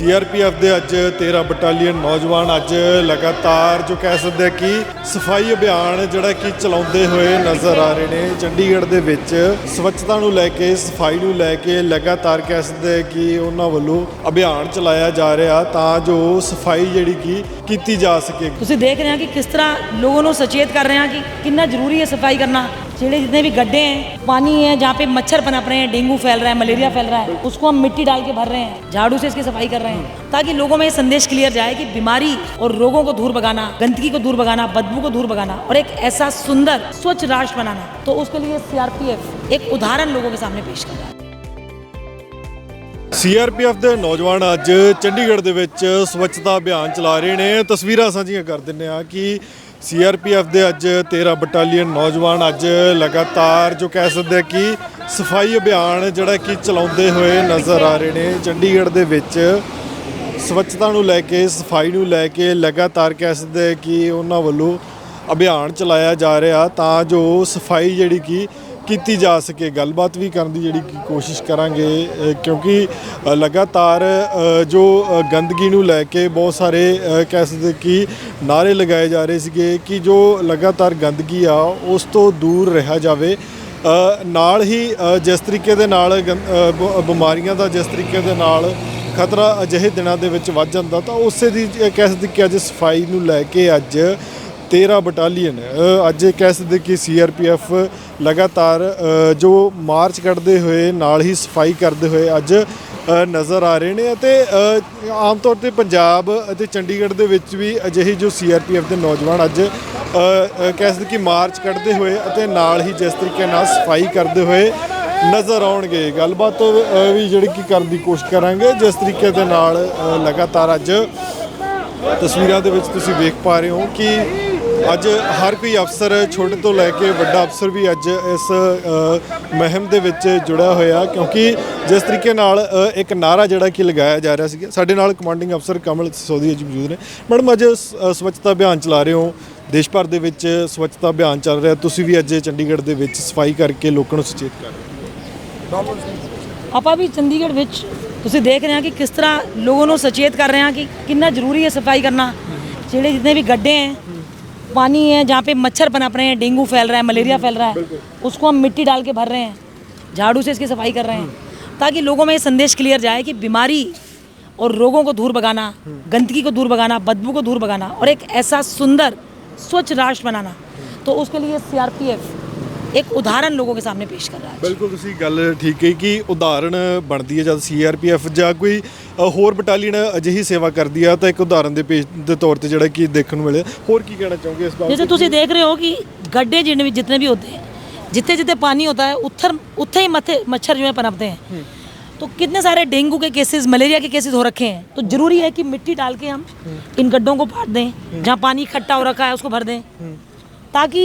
CRPF ਦੇ ਅੱਜ 13 battalion ਨੌਜਵਾਨ ਅੱਜ ਲਗਾਤਾਰ ਜੋ ਕਹਿ ਸਕਦੇ ਕਿ ਸਫਾਈ ਅਭਿਆਨ ਜਿਹੜਾ ਕਿ ਚਲਾਉਂਦੇ ਹੋਏ ਨਜ਼ਰ ਆ ਰਹੇ ਨੇ। ਚੰਡੀਗੜ੍ਹ ਦੇ ਵਿੱਚ ਸਵੱਛਤਾ ਨੂੰ ਲੈ ਕੇ ਸਫਾਈ ਨੂੰ ਲੈ ਕੇ ਲਗਾਤਾਰ ਕਹਿ ਸਕਦੇ ਕਿ ਉਹਨਾਂ ਵੱਲੋਂ ਅਭਿਆਨ ਚਲਾਇਆ ਜਾ ਰਿਹਾ ਤਾਂ ਜੋ ਸਫਾਈ ਜਿਹੜੀ ਕਿ ਕੀਤੀ ਜਾ ਸਕੇ। ਤੁਸੀਂ ਦੇਖ रहे हैं कि किस तरह लोगों को सचेत कर रहे हैं कि कितना जरूरी है सफाई करना। जेड़े जितने भी गड्ढे हैं, पानी है जहाँ पे मच्छर पनप रहे हैं, डेंगू फैल रहा है, मलेरिया फैल रहा है, उसको हम मिट्टी डाल के भर रहे हैं, झाड़ू से इसकी सफाई कर रहे हैं ताकि लोगों में ये संदेश क्लियर जाए कि बीमारी और रोगों को दूर भगाना, गंदगी को दूर भगाना, बदबू को दूर भगाना और एक ऐसा सुंदर स्वच्छ राष्ट्र बनाना। तो उसके लिए CRPF एक उदाहरण लोगों के सामने पेश कर रहा है। CRPF ਦੇ ਨੌਜਵਾਨ ਅੱਜ ਚੰਡੀਗੜ੍ਹ ਦੇ ਵਿੱਚ ਸਵੱਛਤਾ ਅਭਿਆਨ ਚਲਾ ਰਹੇ ਨੇ। ਤਸਵੀਰਾਂ ਸਾਂਝੀਆਂ ਕਰ ਦਿੰਦੇ ਆ ਕਿ CRPF ਦੇ ਅੱਜ 13 ਬਟਾਲੀਅਨ ਨੌਜਵਾਨ ਅੱਜ ਲਗਾਤਾਰ ਜੋ ਕਹਿ ਸਕਦੇ ਕਿ ਸਫਾਈ ਅਭਿਆਨ ਜਿਹੜਾ ਕਿ ਚਲਾਉਂਦੇ ਹੋਏ ਨਜ਼ਰ ਆ ਰਹੇ ਨੇ। ਚੰਡੀਗੜ੍ਹ ਦੇ ਵਿੱਚ ਸਵੱਛਤਾ ਨੂੰ ਲੈ ਕੇ ਸਫਾਈ ਨੂੰ ਲੈ ਕੇ ਲਗਾਤਾਰ ਕਹਿ ਸਕਦੇ ਕਿ ਉਹਨਾਂ ਵੱਲੋਂ ਅਭਿਆਨ ਚਲਾਇਆ ਜਾ ਰਿਹਾ ਤਾਂ ਜੋ ਸਫਾਈ ਜਿਹੜੀ ਕਿ ਕੀਤੀ ਜਾ ਸਕੇ। ਗੱਲਬਾਤ ਵੀ ਕਰਨ ਦੀ ਜਿਹੜੀ ਕੋਸ਼ਿਸ਼ ਕਰਾਂਗੇ ਕਿਉਂਕਿ ਲਗਾਤਾਰ ਜੋ ਗੰਦਗੀ ਨੂੰ ਲੈ ਕੇ ਬਹੁਤ ਸਾਰੇ ਕਹਿ ਸਕਦੇ ਕਿ ਨਾਅਰੇ ਲਗਾਏ ਜਾ ਰਹੇ ਸੀਗੇ ਕਿ ਜੋ ਲਗਾਤਾਰ ਗੰਦਗੀ ਆ ਉਸ ਤੋਂ ਦੂਰ ਰਿਹਾ ਜਾਵੇ। ਨਾਲ ਹੀ ਜਿਸ ਤਰੀਕੇ ਦੇ ਨਾਲ ਬਿਮਾਰੀਆਂ ਦਾ ਜਿਸ ਤਰੀਕੇ ਦੇ ਨਾਲ ਖਤਰਾ ਅਜਿਹੇ ਦਿਨਾਂ ਦੇ ਵਿੱਚ ਵੱਧ ਜਾਂਦਾ ਤਾਂ ਉਸੇ ਦੀ ਕਹਿ ਸਕਦੇ ਕਿ ਅੱਜ ਸਫਾਈ ਨੂੰ ਲੈ ਕੇ ਅੱਜ 13 ਬਟਾਲੀਅਨ ਅੱਜ ਕਹਿ ਸਕਦੇ ਕਿ CRPF ਲਗਾਤਾਰ ਜੋ ਮਾਰਚ ਕੱਢਦੇ ਹੋਏ ਨਾਲ ਹੀ ਸਫਾਈ ਕਰਦੇ ਹੋਏ ਅੱਜ ਨਜ਼ਰ ਆ ਰਹੇ ਨੇ। ਅਤੇ ਆਮ ਤੌਰ 'ਤੇ ਪੰਜਾਬ ਅਤੇ ਚੰਡੀਗੜ੍ਹ ਦੇ ਵਿੱਚ ਵੀ ਅਜਿਹੀ ਜੋ CRPF ਦੇ ਨੌਜਵਾਨ ਅੱਜ ਕਹਿ ਸਕਦੇ ਕਿ ਮਾਰਚ ਕੱਢਦੇ ਹੋਏ ਅਤੇ ਨਾਲ ਹੀ ਜਿਸ ਤਰੀਕੇ ਨਾਲ ਸਫਾਈ ਕਰਦੇ ਹੋਏ ਨਜ਼ਰ ਆਉਣਗੇ। ਗੱਲਬਾਤ ਵੀ ਜਿਹੜੀ ਕਿ ਕਰਨ ਦੀ ਕੋਸ਼ਿਸ਼ ਕਰਾਂਗੇ ਜਿਸ ਤਰੀਕੇ ਦੇ ਨਾਲ ਲਗਾਤਾਰ ਅੱਜ ਤਸਵੀਰਾਂ ਦੇ ਵਿੱਚ ਤੁਸੀਂ ਵੇਖ ਪਾ ਰਹੇ ਹੋ ਕਿ ਅੱਜ ਹਰ ਕੋਈ ਅਫਸਰ ਛੋਟੇ ਤੋਂ ਲੈ ਕੇ ਵੱਡਾ ਅਫਸਰ ਵੀ ਅੱਜ ਇਸ ਮੁਹਿੰਮ ਦੇ ਵਿੱਚ ਜੁੜਿਆ ਹੋਇਆ ਕਿਉਂਕਿ ਜਿਸ ਤਰੀਕੇ ਨਾਲ ਇੱਕ ਨਾਅਰਾ ਜਿਹੜਾ ਕਿ ਲਗਾਇਆ ਜਾ ਰਿਹਾ ਸੀਗਾ। ਸਾਡੇ ਨਾਲ ਕਮਾਂਡਿੰਗ ਅਫਸਰ ਕਮਲ ਸਿਸੋਦੀਆ ਜੀ ਮੌਜੂਦ ਨੇ। ਮੈਡਮ ਅੱਜ ਸਵੱਛਤਾ ਅਭਿਆਨ ਚਲਾ ਰਹੇ ਹੋ, ਦੇਸ਼ ਭਰ ਦੇ ਵਿੱਚ ਸਵੱਛਤਾ ਅਭਿਆਨ ਚੱਲ ਰਿਹਾ, ਤੁਸੀਂ ਵੀ ਅੱਜ ਚੰਡੀਗੜ੍ਹ ਦੇ ਵਿੱਚ ਸਫਾਈ ਕਰਕੇ ਲੋਕਾਂ ਨੂੰ ਸੁਚੇਤ ਕਰ ਰਹੇ ਹੋ। ਆਪਾਂ ਵੀ ਚੰਡੀਗੜ੍ਹ ਵਿੱਚ ਤੁਸੀਂ ਦੇਖ ਰਹੇ हैं कि किस तरह लोगों को सचेत कर रहे हैं कि कितना जरूरी है सफाई करना। जेड़े जितने भी गड्ढे हैं, पानी है जहाँ पे मच्छर पनप रहे हैं, डेंगू फैल रहा है, मलेरिया फैल रहा है, उसको हम मिट्टी डाल के भर रहे हैं, झाड़ू से इसकी सफाई कर रहे हैं ताकि लोगों में ये संदेश क्लियर जाए कि बीमारी और रोगों को दूर भगाना, गंदगी को दूर भगाना, बदबू को दूर भगाना और एक ऐसा सुंदर स्वच्छ राष्ट्र बनाना। तो उसके लिए CRPF एक उदाहरण लोगों के सामने पेश कर रहा है। बिल्कुल ਤੁਸੀਂ ਗੱਲ ਠੀਕ ਕਹੀ ਕਿ ਉਦਾਹਰਨ ਬਣਦੀ ਹੈ ਜਦ CRPF ਜਾਂ ਕੋਈ ਹੋਰ ਬਟਾਲੀਅਨ ਅਜਿਹੀ ਸੇਵਾ ਕਰਦੀ ਆ ਤਾਂ ਇੱਕ ਉਦਾਹਰਨ ਦੇ ਪੇਸ਼ ਦੇ ਤੌਰ ਤੇ ਜਿਹੜਾ ਕਿ ਦੇਖਣ ਨੂੰ ਮਿਲੇ। ਹੋਰ ਕੀ ਕਹਿਣਾ ਚਾਹੋਗੇ ਇਸ ਬਾਰੇ? जैसे ਤੁਸੀਂ देख रहे हो कि गड्ढे जितने भी होते हैं, जितने जितने पानी होता है उत्थे ही मच्छर जो है पनपते हैं। तो कितने सारे डेंगू के केसेस, मलेरिया के केसेस हो रखे हैं। तो ज़रूरी है कि मिट्टी डाल के हम इन गड्ढों को पाट दें, जहाँ पानी इकट्ठा हो रखा है उसको भर दें ताकि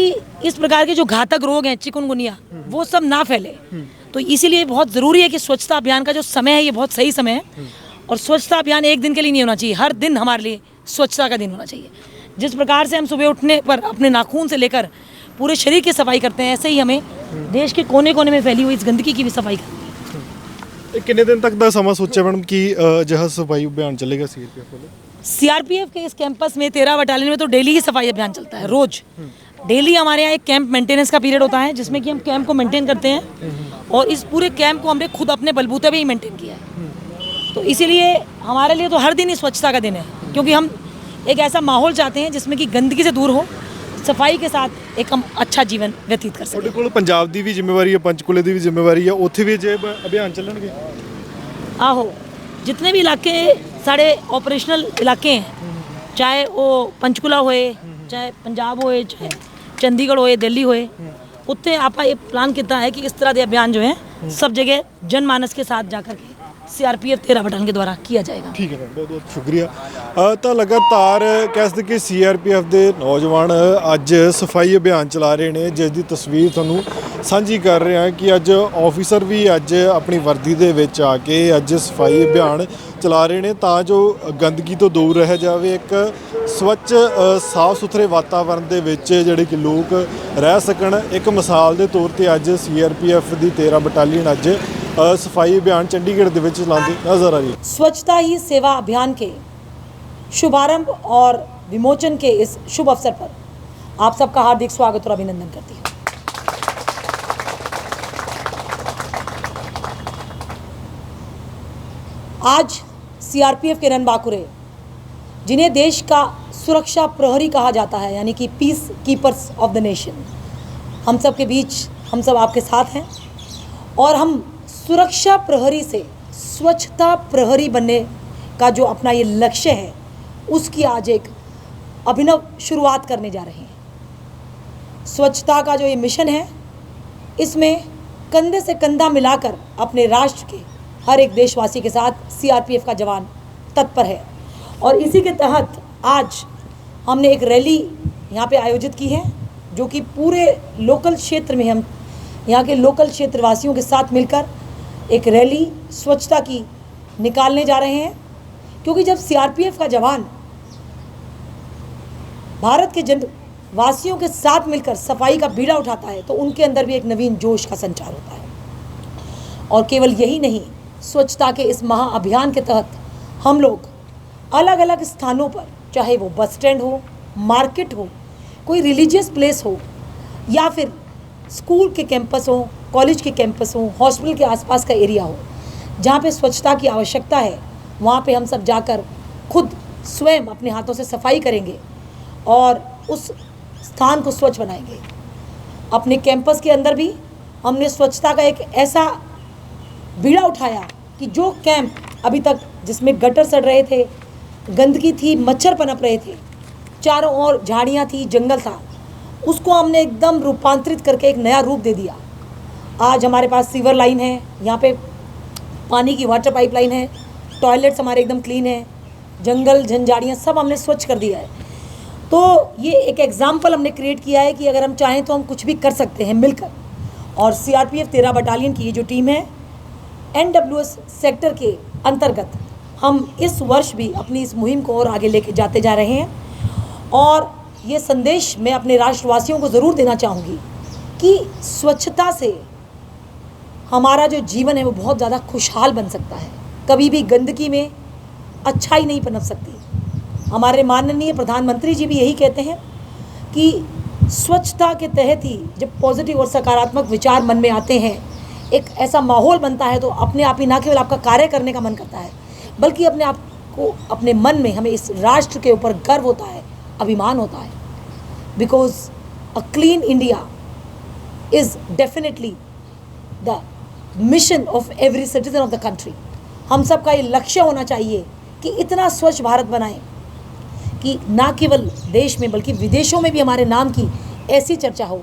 इस प्रकार के जो घातक रोग हैं, चिकनगुनिया, वो सब ना फैले। तो इसीलिए बहुत ज़रूरी है कि स्वच्छता अभियान का जो समय है ये बहुत सही समय है और स्वच्छता अभियान एक दिन के लिए नहीं होना चाहिए, हर दिन हमारे लिए स्वच्छता का दिन होना चाहिए। जिस प्रकार से हम सुबह उठने पर अपने नाखून से लेकर पूरे शरीर की सफाई करते हैं, ऐसे ही हमें देश के कोने कोने में फैली हुई इस गंदगी की भी सफाई करनी है। कितने दिन तक का समा सोचा मैडम कि जहाँ सफाई अभियान चलेगा CRPF के इस कैंपस में 13 बटालियन में तो डेली ही सफाई अभियान चलता है। रोज़ डेली हमारे यहाँ एक कैंप मेंटेनेंस का पीरियड होता है जिसमें कि हम कैंप को मेंटेन करते हैं और इस पूरे कैंप को हमने खुद अपने बलबूते पे ही मेंटेन किया है। तो इसीलिए हमारे लिए तो हर दिन ही स्वच्छता का दिन है क्योंकि हम एक ऐसा माहौल चाहते हैं जिसमें कि गंदगी से दूर हो, सफाई के साथ एक हम अच्छा जीवन व्यतीत कर सकें। कोल पंजाब दी भी जिम्मेवारी है, पंचकुले दी भी जिम्मेवारी है, उत्थे भी जे अभियान चलणगे। आहो, जितने भी इलाके साढ़े ऑपरेशनल इलाके हैं, चाहे वो पंचकुला होए, चाहे पंजाब होए, चाहे चंडीगढ़ होए, दिल्ली होए, उत्थे आपा ये प्लान किया है कि इस तरह के अभियान जो है सब जगह जनमानस के साथ जाकर के CRPF 13 बटालियन के द्वारा किया जाएगा। ठीक है, बहुत बहुत शुक्रिया। तो लगातार कह सकते कि CRPF ਦੇ ਨੌਜਵਾਨ ਅੱਜ ਸਫਾਈ ਅਭਿਆਨ ਚਲਾ ਰਹੇ ਨੇ ਜਿਸ ਦੀ ਤਸਵੀਰ ਤੁਹਾਨੂੰ ਸਾਂਝੀ ਕਰ ਰਹੇ ਹਾਂ ਕਿ ਅੱਜ ਆਫੀਸਰ ਵੀ ਅੱਜ ਆਪਣੀ ਵਰਦੀ ਦੇ ਵਿੱਚ ਆ ਕੇ ਅੱਜ ਸਫਾਈ ਅਭਿਆਨ ਚਲਾ ਰਹੇ ਨੇ ਤਾਂ ਜੋ ਗੰਦਗੀ ਤੋਂ ਦੂਰ ਰਹਿ ਜਾਵੇ, ਇੱਕ ਸਵੱਛ ਸਾਫ ਸੁਥਰੇ ਵਾਤਾਵਰਣ ਦੇ ਵਿੱਚ ਜਿਹੜੇ ਕਿ ਲੋਕ ਰਹਿ ਸਕਣ। ਇੱਕ ਮਿਸਾਲ ਦੇ ਤੌਰ ਤੇ ਅੱਜ CRPF ਦੀ 13 ਬਟਾਲੀਅਨ ਅੱਜ ਸਫਾਈ ਅਭਿਆਨ ਚੰਡੀਗੜ੍ਹ ਦੇ ਵਿੱਚ ਚਲਾਉਂਦੇ ਨਜ਼ਰ ਆ ਰਹੀ ਹੈ। स्वच्छता ही सेवा अभियान के शुभारंभ और विमोचन के इस शुभ अवसर पर आप सबका हार्दिक स्वागत और अभिनंदन करती हूँ। आज सीआरपीएफ के रणबांकुरे, जिन्हें देश का सुरक्षा प्रहरी कहा जाता है, यानी कि peace keepers of the nation, हम सब के बीच, हम सब आपके साथ हैं और हम सुरक्षा प्रहरी से स्वच्छता प्रहरी बनने का जो अपना ये लक्ष्य है, उसकी आज एक अभिनव शुरुआत करने जा रहे हैं। स्वच्छता का जो ये मिशन है, इसमें कंधे से कंधा मिलाकर अपने राष्ट्र के हर एक देशवासी के साथ सीआरपीएफ का जवान तत्पर है और इसी के तहत आज हमने एक रैली यहाँ पे आयोजित की है, जो कि पूरे लोकल क्षेत्र में हम यहाँ के लोकल क्षेत्रवासियों के साथ मिलकर एक रैली स्वच्छता की निकालने जा रहे हैं। क्योंकि जब सीआरपीएफ का जवान भारत के जनवासियों के साथ मिलकर सफाई का बीड़ा उठाता है, तो उनके अंदर भी एक नवीन जोश का संचार होता है। और केवल यही नहीं, स्वच्छता के इस महाअभियान के तहत हम लोग अलग अलग स्थानों पर, चाहे वो बस स्टैंड हो, मार्केट हो, कोई रिलीजियस प्लेस हो, या फिर स्कूल के कैंपस हो, कॉलेज के कैंपस हो, हॉस्पिटल के आसपास का एरिया हो, जहाँ पे स्वच्छता की आवश्यकता है, वहाँ पे हम सब जाकर खुद स्वयं अपने हाथों से सफाई करेंगे और उस स्थान को स्वच्छ बनाएंगे। अपने कैंपस के अंदर भी हमने स्वच्छता का एक ऐसा बीड़ा उठाया कि जो कैंप अभी तक जिसमें गटर सड़ रहे थे, गंदगी थी, मच्छर पनप रहे थे, चारों ओर झाड़ियाँ थी, जंगल था, उसको हमने एकदम रूपांतरित करके एक नया रूप दे दिया। आज हमारे पास सीवर लाइन है, यहाँ पे पानी की वाटर पाइपलाइन है, टॉयलेट्स हमारे एकदम क्लीन है, जंगल झंझाड़ियाँ सब हमने स्वच्छ कर दिया है। तो ये एक एग्जाम्पल हमने क्रिएट किया है कि अगर हम चाहें तो हम कुछ भी कर सकते हैं मिलकर। और सीआरपीएफ 13 बटालियन की ये जो टीम है, एनडब्ल्यूएस सेक्टर के अंतर्गत हम इस वर्ष भी अपनी इस मुहिम को और आगे लेके जाते जा रहे हैं। और ये संदेश मैं अपने राष्ट्रवासियों को ज़रूर देना चाहूँगी कि स्वच्छता से हमारा जो जीवन है वो बहुत ज़्यादा खुशहाल बन सकता है। कभी भी गंदगी में अच्छाई नहीं पनप सकती। हमारे माननीय प्रधानमंत्री जी भी यही कहते हैं कि स्वच्छता के तहत ही जब पॉजिटिव और सकारात्मक विचार मन में आते हैं, एक ऐसा माहौल बनता है, तो अपने आप ही ना केवल आपका कार्य करने का मन करता है, बल्कि अपने आप को, अपने मन में हमें इस राष्ट्र के ऊपर गर्व होता है, अभिमान होता है। Because a clean India is definitely the mission of every citizen of the country. हम सब का ये लक्ष्य होना चाहिए कि इतना स्वच्छ भारत बनाएं कि ना केवल देश में बल्कि विदेशों में भी हमारे नाम की ऐसी चर्चा हो।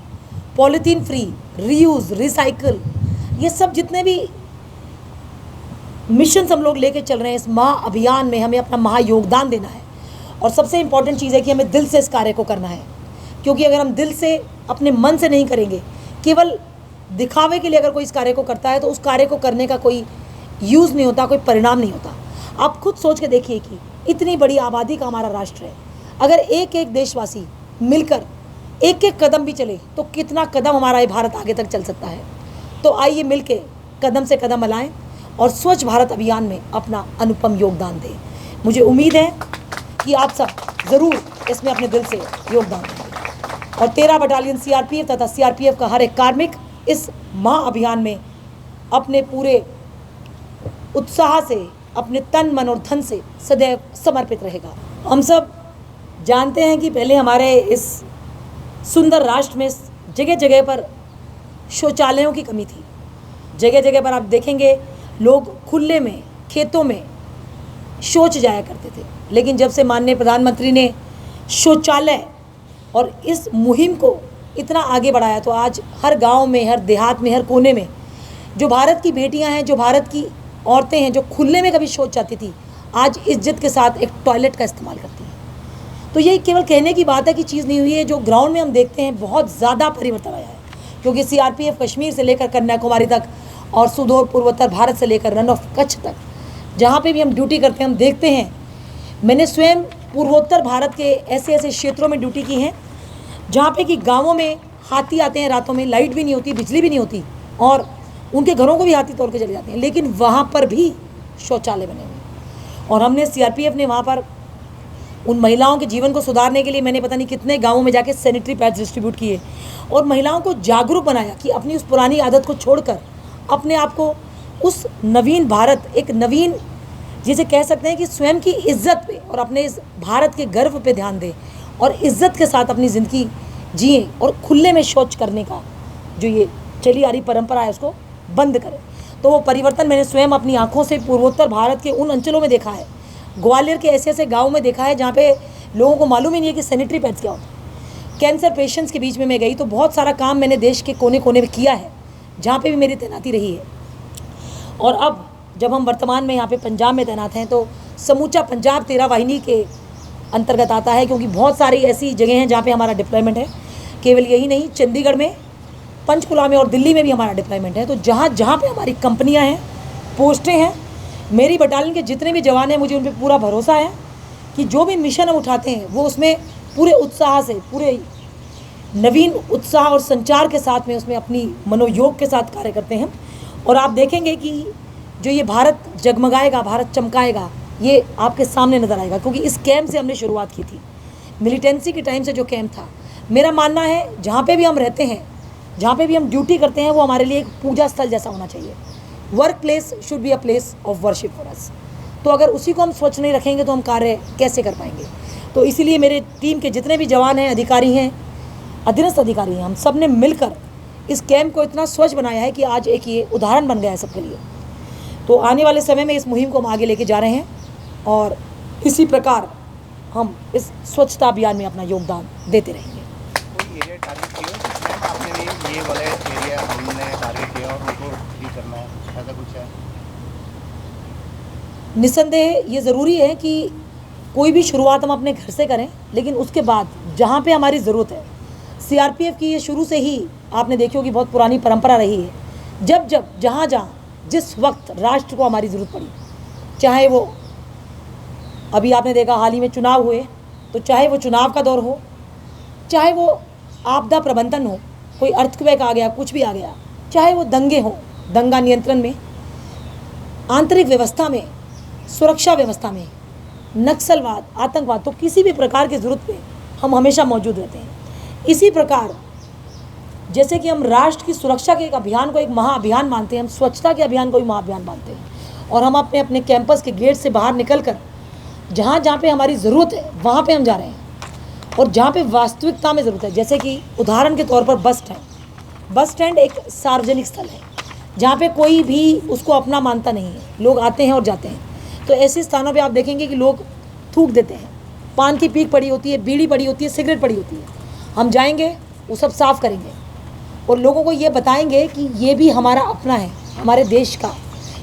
पॉलीथीन फ्री, रीयूज़, रिसाइकल, ये सब जितने भी मिशन हम लोग लेके चल रहे हैं, इस महाअभियान में हमें अपना महायोगदान देना है। और सबसे इम्पॉर्टेंट चीज़ है कि हमें दिल से इस कार्य को करना है, क्योंकि अगर हम दिल से, अपने मन से नहीं करेंगे, केवल दिखावे के लिए अगर कोई इस कार्य को करता है, तो उस कार्य को करने का कोई यूज़ नहीं होता, कोई परिणाम नहीं होता। आप खुद सोच के देखिए कि इतनी बड़ी आबादी का हमारा राष्ट्र है, अगर एक एक देशवासी मिलकर एक एक कदम भी चले, तो कितना कदम हमारा ये भारत आगे तक चल सकता है। तो आइए मिलके कदम से कदम मिलाएं और स्वच्छ भारत अभियान में अपना अनुपम योगदान दें। मुझे उम्मीद है कि आप सब ज़रूर इसमें अपने दिल से योगदान देंगे। और 13 बटालियन सीआरपीएफ तथा सीआरपीएफ का हर एक कार्मिक इस महाअभियान में अपने पूरे उत्साह से, अपने तन मन और धन से सदैव समर्पित रहेगा। हम सब जानते हैं कि पहले हमारे इस सुंदर राष्ट्र में जगह जगह पर शौचालयों की कमी थी। जगह जगह पर आप देखेंगे लोग खुले में, खेतों में शौच जाया करते थे। लेकिन जब से माननीय प्रधानमंत्री ने शौचालय और इस मुहिम को इतना आगे बढ़ाया, तो आज हर गांव में, हर देहात में, हर कोने में जो भारत की बेटियां हैं, जो भारत की औरतें हैं, जो खुले में कभी शौच जाती थी, आज इज्जत के साथ एक टॉयलेट का इस्तेमाल करती हैं। तो ये केवल कहने की बात है कि चीज़ नहीं हुई है। जो ग्राउंड में हम देखते हैं बहुत ज़्यादा परिवर्तन आया है, क्योंकि सीआरपीएफ कश्मीर से लेकर कन्याकुमारी तक और सुदूर पूर्वोत्तर भारत से लेकर रन ऑफ कच्छ तक, जहाँ पे भी हम ड्यूटी करते हैं, हम देखते हैं। मैंने स्वयं पूर्वोत्तर भारत के ऐसे ऐसे क्षेत्रों में ड्यूटी की है जहाँ पे कि गाँवों में हाथी आते हैं रातों में, लाइट भी नहीं होती, बिजली भी नहीं होती, और उनके घरों को भी हाथी तोड़ के चले जाते हैं, लेकिन वहाँ पर भी शौचालय बने हुए हैं। और हमने सीआरपीएफ ने वहाँ पर उन महिलाओं के जीवन को सुधारने के लिए मैंने पता नहीं कितने गाँवों में जाके सैनिटरी पैड्स डिस्ट्रीब्यूट किए और महिलाओं को जागरूक बनाया कि अपनी उस पुरानी आदत को छोड़कर अपने आप को उस नवीन भारत, एक नवीन जिसे कह सकते हैं कि स्वयं की इज्जत पे और अपने इस भारत के गर्व पे ध्यान दें और इज्जत के साथ अपनी ज़िंदगी जिए और खुले में शौच करने का जो ये चली आ रही परंपरा है उसको बंद करें। तो वो परिवर्तन मैंने स्वयं अपनी आंखों से पूर्वोत्तर भारत के उन अंचलों में देखा है, ग्वालियर के ऐसे ऐसे गाँव में देखा है जहाँ पे लोगों को मालूम ही नहीं है कि सैनिटरी पैड्स क्या होता है। कैंसर पेशेंट्स के बीच में मैं गई तो बहुत सारा काम मैंने देश के कोने कोने में किया है जहाँ पे भी मेरी तैनाती रही है। और अब जब हम वर्तमान में यहाँ पे पंजाब में तैनात हैं तो समूचा पंजाब 13 वाहिनी के अंतर्गत आता है, क्योंकि बहुत सारी ऐसी जगह हैं जहाँ पे हमारा डिप्लॉयमेंट है। केवल यही नहीं, चंडीगढ़ में, पंचकुला में और दिल्ली में भी हमारा डिप्लॉयमेंट है। तो जहाँ जहाँ पे हमारी कंपनियाँ हैं, पोस्टें हैं, मेरी बटालियन के जितने भी जवान हैं, मुझे उन पर पूरा भरोसा है कि जो भी मिशन हम उठाते हैं वो उसमें पूरे उत्साह से, पूरे नवीन उत्साह और संचार के साथ में उसमें अपनी मनोयोग के साथ कार्य करते हैं। और आप देखेंगे कि जो ये भारत जगमगाएगा, भारत चमकाएगा, ये आपके सामने नज़र आएगा। क्योंकि इस कैंप से हमने शुरुआत की थी, मिलिटेंसी के टाइम से जो कैंप था। मेरा मानना है जहाँ पे भी हम रहते हैं, जहाँ पे भी हम ड्यूटी करते हैं, वो हमारे लिए एक पूजा स्थल जैसा होना चाहिए। Work place should be a place of worship for us. तो अगर उसी को हम स्वच्छ नहीं रखेंगे तो हम कार्य कैसे कर पाएंगे। तो इसीलिए मेरे टीम के जितने भी जवान हैं, अधिकारी हैं, अधीनस्थ अधिकारी हैं, हम सब ने मिलकर इस कैंप को इतना स्वच्छ बनाया है कि आज एक ये उदाहरण बन गया है सबके लिए। तो आने वाले समय में इस मुहिम को हम आगे लेके जा रहे हैं और इसी प्रकार हम इस स्वच्छता अभियान में अपना योगदान देते रहेंगे। कोई एरिया टारगेट किया है मैम आपने भी, ये वाले एरिया हमने टारगेट किया और उनको भी करना है, ऐसा कुछ है? निस्संदेह ये ज़रूरी है कि कोई भी शुरुआत हम अपने घर से करें, लेकिन उसके बाद जहाँ पे हमारी ज़रूरत है, सीआरपीएफ की ये शुरू से ही आपने देखी होगी बहुत पुरानी परंपरा रही है। जब जब जहाँ जहाँ जिस वक्त राष्ट्र को हमारी ज़रूरत पड़ी, चाहे वो अभी आपने देखा हाल ही में चुनाव हुए, तो चाहे वो चुनाव का दौर हो, चाहे वो आपदा प्रबंधन हो, कोई अर्थक्वेक आ गया, कुछ भी आ गया, चाहे वो दंगे हो, दंगा नियंत्रण में, आंतरिक व्यवस्था में, सुरक्षा व्यवस्था में, नक्सलवाद, आतंकवाद, तो किसी भी प्रकार की ज़रूरत पे हम हमेशा मौजूद रहते हैं। इसी प्रकार जैसे कि हम राष्ट्र की सुरक्षा के एक अभियान को एक महाअभियान मानते हैं, हम स्वच्छता के अभियान को भी महाअभियान मानते हैं। और हम अपने अपने कैंपस के गेट से बाहर निकलकर जहाँ जहाँ पे हमारी ज़रूरत है वहाँ पे हम जा रहे हैं। और जहाँ पे वास्तविकता में ज़रूरत है, जैसे कि उदाहरण के तौर पर बस स्टैंड एक सार्वजनिक स्थल है जहाँ पे कोई भी उसको अपना मानता नहीं है, लोग आते हैं और जाते हैं। तो ऐसे स्थानों पे आप देखेंगे कि लोग थूक देते हैं, पान की पीक पड़ी होती है, बीड़ी पड़ी होती है, सिगरेट पड़ी होती है। हम जाएंगे, वो सब साफ़ करेंगे और लोगों को ये बताएंगे कि ये भी हमारा अपना है, हमारे देश का।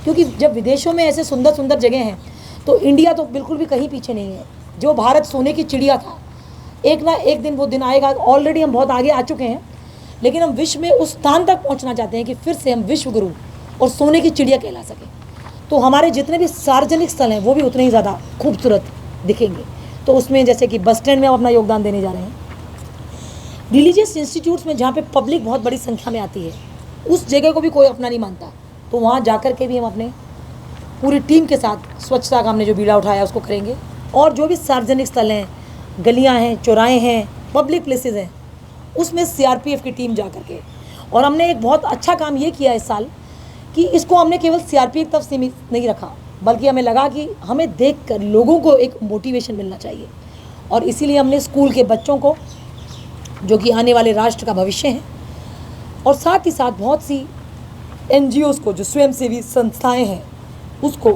क्योंकि जब विदेशों में ऐसे सुंदर सुंदर जगह हैं तो इंडिया तो बिल्कुल भी कहीं पीछे नहीं है। जो भारत सोने की चिड़िया था, एक ना एक दिन वो दिन आएगा। ऑलरेडी हम बहुत आगे आ चुके हैं, लेकिन हम विश्व में उस स्थान तक पहुंचना चाहते हैं कि फिर से हम विश्व गुरु और सोने की चिड़िया कहला सकें। तो हमारे जितने भी सार्वजनिक स्थल हैं वो भी उतने ही ज़्यादा खूबसूरत दिखेंगे। तो उसमें जैसे कि बस स्टैंड में हम अपना योगदान देने जा रहे हैं। रिलीजियस इंस्टीट्यूट्स में जहाँ पे पब्लिक बहुत बड़ी संख्या में आती है, उस जगह को भी कोई अपना नहीं मानता, तो वहाँ जाकर के भी हम अपने पूरी टीम के साथ स्वच्छता का हमने जो बीड़ा उठाया उसको करेंगे। और जो भी सार्वजनिक स्थल हैं, गलियाँ हैं, चौराहे हैं, पब्लिक प्लेसेस हैं, उसमें सीआरपीएफ की टीम जा कर के। और हमने एक बहुत अच्छा काम ये किया इस साल कि इसको हमने केवल सीआरपीएफ तक सीमित नहीं रखा, बल्कि हमें लगा कि हमें देखकर लोगों को एक मोटिवेशन मिलना चाहिए। और इसीलिए हमने स्कूल के बच्चों को, जो कि आने वाले राष्ट्र का भविष्य हैं, और साथ ही साथ बहुत सी एनजीओज़ को, जो स्वयंसेवी संस्थाएं हैं, उसको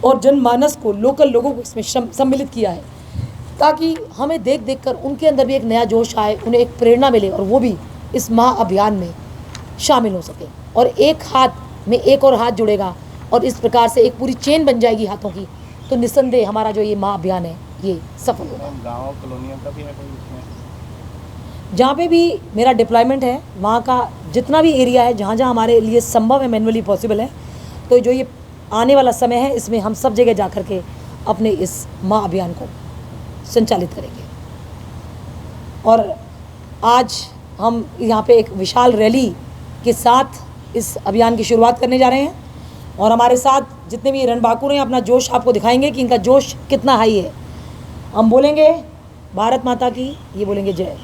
और जनमानस को, लोकल लोगों को इसमें सम्मिलित किया है, ताकि हमें देख देख कर उनके अंदर भी एक नया जोश आए, उन्हें एक प्रेरणा मिले और वो भी इस महाअभियान में शामिल हो सके। और एक हाथ में एक और हाथ जुड़ेगा और इस प्रकार से एक पूरी चेन बन जाएगी हाथों की, तो निस्संदेह हमारा जो ये महाअभियान है ये सफल होगा। गाँव कॉलोनियों का भी है कोई इसमें? जहाँ पे भी मेरा डिप्लॉयमेंट है वहाँ का जितना भी एरिया है, जहाँ जहाँ हमारे लिए संभव है, मैनुअली पॉसिबल है, तो जो ये आने वाला समय है इसमें हम सब जगह जा कर के अपने इस महाअभियान को संचालित करेंगे। और आज हम यहाँ पे एक विशाल रैली के साथ इस अभियान की शुरुआत करने जा रहे हैं और हमारे साथ जितने भी रणबांकुर हैं अपना जोश आपको दिखाएंगे कि इनका जोश कितना हाई है। हम बोलेंगे भारत माता की, ये बोलेंगे जय,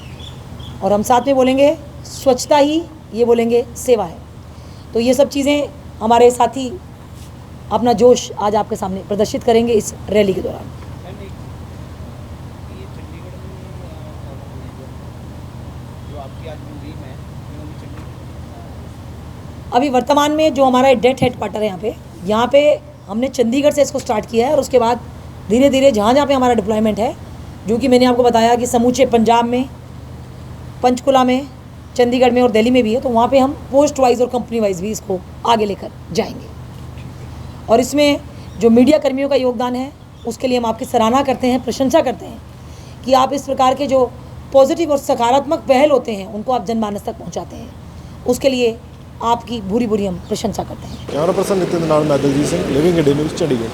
और हम साथ में बोलेंगे स्वच्छता ही, ये बोलेंगे सेवा है। तो ये सब चीज़ें हमारे साथी अपना जोश आज आपके सामने प्रदर्शित करेंगे इस रैली के दौरान। अभी वर्तमान में जो हमारा डेथ हेडक्वार्टर है यहाँ पे हमने चंडीगढ़ से इसको स्टार्ट किया है और उसके बाद धीरे धीरे जहाँ जहाँ पे हमारा डिप्लॉयमेंट है, जो कि मैंने आपको बताया कि समूचे पंजाब में, पंचकुला में, चंडीगढ़ में और दिल्ली में भी है, तो वहाँ पे हम पोस्ट वाइज और कंपनी वाइज भी इसको आगे लेकर जाएंगे। और इसमें जो मीडिया कर्मियों का योगदान है उसके लिए हम आपकी सराहना करते हैं, प्रशंसा करते हैं कि आप इस प्रकार के जो पॉजिटिव और सकारात्मक पहल होते हैं उनको आप जनमानस तक पहुँचाते हैं, उसके लिए आपकी भूरी भूरी हम प्रशंसा करते हैं। कैमरा पर्सन नितिन नाल मैं Daljit Singh, living India news Chandigarh.